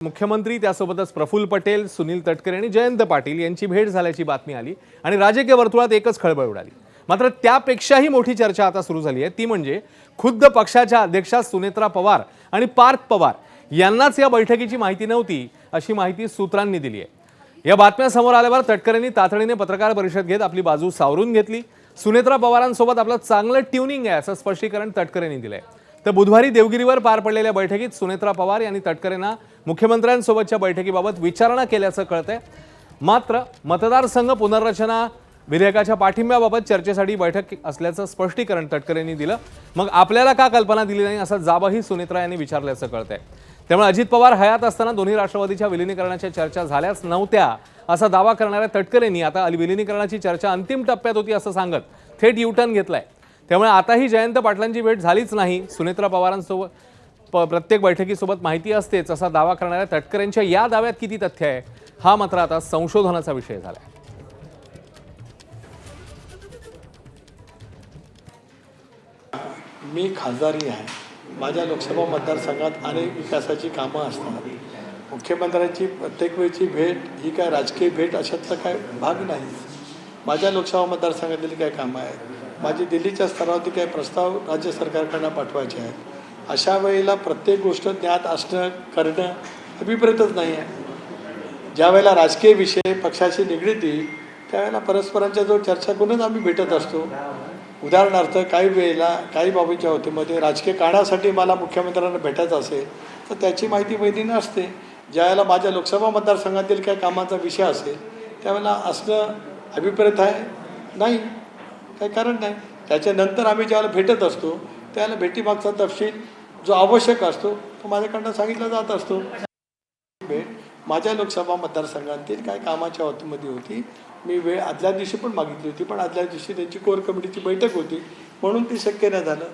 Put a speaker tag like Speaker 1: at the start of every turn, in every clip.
Speaker 1: मुख्यमंत्री त्यासोबतच प्रफुल्ल पटेल, सुनील तटकरे आणि जयंत पाटील यांची भेट झाल्याची बातमी आली आणि राजकीय वर्तुळात एकच खळबळ उडाली। मात्र त्यापेक्षाही मोठी चर्चा आता सुरू झाली आहे ती म्हणजे खुद्द पक्षाच्या अध्यक्षा सुनेत्रा पवार आणि पार्थ पवार यांनाच या बैठकीची माहिती नव्हती अशी माहिती सूत्रांनी दिली आहे। या बातम्या समोर आल्यावर तटकरेंनी तातडीने पत्रकार परिषद घेत आपली बाजू सावरून घेतली। सुनेत्रा पवारांसोबत आपलं चांगलं ट्यूनिंग आहे असं स्पष्टीकरण तटकरेंनी दिलंय। तर बुधवारी देवगिरीवर पार पडलेल्या बैठकीत सुनेत्रा पवार यांनी तटकरेंना मुख्यमंत्र्यांसोबतच्या बैठकीबाबत विचारणा केल्याचं कळतंय। मात्र मतदारसंघ पुनर्रचना विधेयकाच्या पाठिंब्याबाबत चर्चेसाठी बैठक असल्याचं स्पष्टीकरण तटकरेंनी दिलं। मग आपल्याला का कल्पना दिली नाही असा जाबही सुनेत्रा यांनी विचारल्याचं कळतंय। त्यामुळे अजित पवार हयात असताना दोन्ही राष्ट्रवादीच्या विलीनीकरणाच्या चर्चा झाल्याच नव्हत्या असा दावा करणाऱ्या तटकरेंनी आता विलीनीकरणाची चर्चा अंतिम टप्प्यात होती असं सांगत थेट युटर्न घेतलाय। त्यामुळे आताही जयंत पाटलांची भेट झालीच नाही, सुनेत्रा पवारांसोबत प्रत्येक बैठकीसोबत माहिती असतेच असा दावा करणाऱ्या तटकरेंच्या या दाव्यात किती तथ्य आहे हा मात्र आता संशोधनाचा विषय झाला।
Speaker 2: मी खासदारी आहे, माझ्या लोकसभा मतदारसंघात अनेक विकासाची कामं असतात। मुख्यमंत्र्यांची प्रत्येक वेळची भेट ही काय राजकीय भेट अशातला काय भाग नाही। माझ्या लोकसभा मतदारसंघातील काय कामं आहेत, माझी दिल्लीच्या स्तरावरती काही प्रस्ताव राज्य सरकारकडनं पाठवायचे आहेत। अशा वेळेला प्रत्येक गोष्ट ज्ञात असणं करणं अभिप्रेतच नाही आहे। ज्या वेळेला राजकीय विषय पक्षाशी निगडीत येईल त्यावेळेला परस्परांच्या जो चर्चा करूनच आम्ही भेटत असतो। उदाहरणार्थ काही वेळेला काही बाबींच्या होतीमध्ये राजकीय कारणासाठी मला मुख्यमंत्र्यांना भेटायचं असेल तर त्याची माहिती वैधीनं असते। ज्यावेळेला माझ्या लोकसभा मतदारसंघातील काही कामाचा विषय असेल त्यावेळेला असणं अभिप्रेत आहे नाही, काही कारण नाही। त्याच्यानंतर आम्ही ज्यावेळेला भेटत असतो त्यावेळेला भेटीमागचा तपशील जो आवश्यक असतो तो माझ्याकडनं सांगितला जात असतो। भेट माझ्या लोकसभा मतदारसंघातील काय कामाच्या बाबतीमध्ये होती, मी वेळ आदल्या दिवशी पण मागितली होती, पण आदल्या दिवशी त्यांची कोर कमिटीची बैठक होती म्हणून ती शक्य नाही झालं।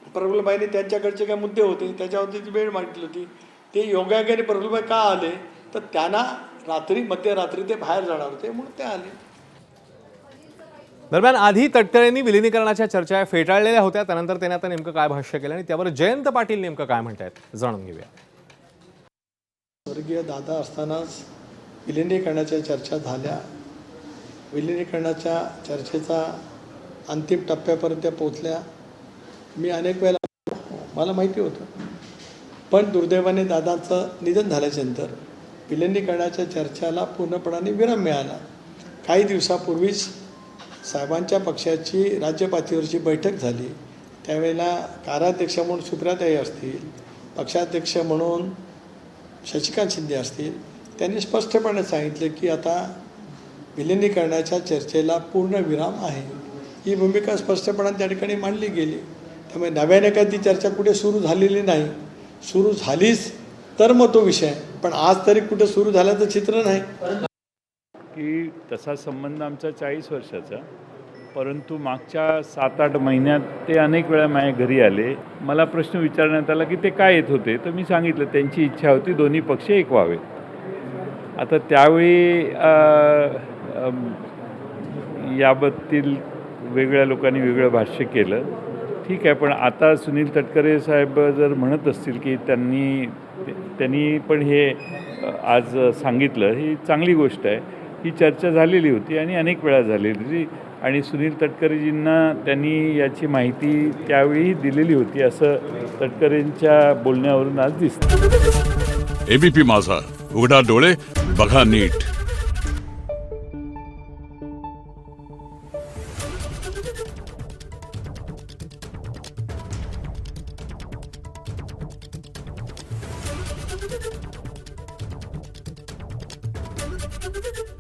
Speaker 2: प्रफुल्लबाईंनी त्यांच्याकडचे काय मुद्दे होते त्याच्यावरती ती वेळ मागितली होती, ते योगायोगाने प्रफुल्लबाई का आले तर त्यांना मध्यरात्री ते बाहेर जाणार होते म्हणून ते आले।
Speaker 1: दरम्यान आधी तटकरेंनी विलीनीकरणाच्या चर्चा फेटाळलेल्या होत्या, त्यानंतर त्यांनी आता नेमकं काय भाष्य केलं आणि त्यावर जयंत पाटील नेमकं काय म्हणतात जाणून घेऊया।
Speaker 2: स्वर्गीय दादा असतानाच विलीनीकरणाच्या चर्चा झाल्या, विलीनीकरणाच्या चर्चेचा अंतिम टप्प्यापर्यंत पोहोचल्या। मी अनेक वेळेला मला माहिती होतं, पण दुर्दैवाने दादाचं निधन झाल्याच्यानंतर विलीनीकरणाच्या चर्चेला पूर्णपणाने विराम मिळाला। काही दिवसापूर्वीच साहेबांच्या पक्षाची राज्य पातळीवरची बैठक झाली, त्यावेळेला कार्याध्यक्ष म्हणून सुप्रियाताई असतील, पक्षाध्यक्ष म्हणून शशिकांत शिंदे असतील, त्यांनी स्पष्टपणे सांगितले की आता विलीनीकरणाच्या चर्चेला पूर्ण विराम आहे। ही भूमिका स्पष्टपणे त्या ठिकाणी मांडली गेली। त्यामुळे नव्याने काही ती चर्चा कुठे सुरू झालेली नाही, सुरू झालीच तर मग तो विषय, पण आज तरी कुठे सुरू झाल्याचं चित्र नाही
Speaker 3: की तसा संबंध आमचा 40 वर्षाचा, परंतु मागच्या 7-8 महिन्यात ते अनेक वेळा माझ्या घरी आले। मला प्रश्न विचारण्यात आला की ते काय येत होते, तर मी सांगितलं त्यांची इच्छा होती दोन्ही पक्ष एक व्हावेत। आता त्यावेळी याबद्दल वेगळ्या लोकांनी वेगळं भाष्य केलं, ठीक आहे, पण आता सुनील तटकरे साहेब जर म्हणत असतील की त्यांनी पण हे आज सांगितलं, ही चांगली गोष्ट आहे। ही चर्चा झालेली होती आणि अनेक वेळा झालेली होती आणि सुनील तटकरेजींना त्यांनी याची माहिती त्यावेळी दिलेली होती असं तटकरेंच्या बोलण्यावरून आज दिसतं।
Speaker 4: एबीपी माझा, उघडा डोळे बघा नीट।
Speaker 5: Thank you.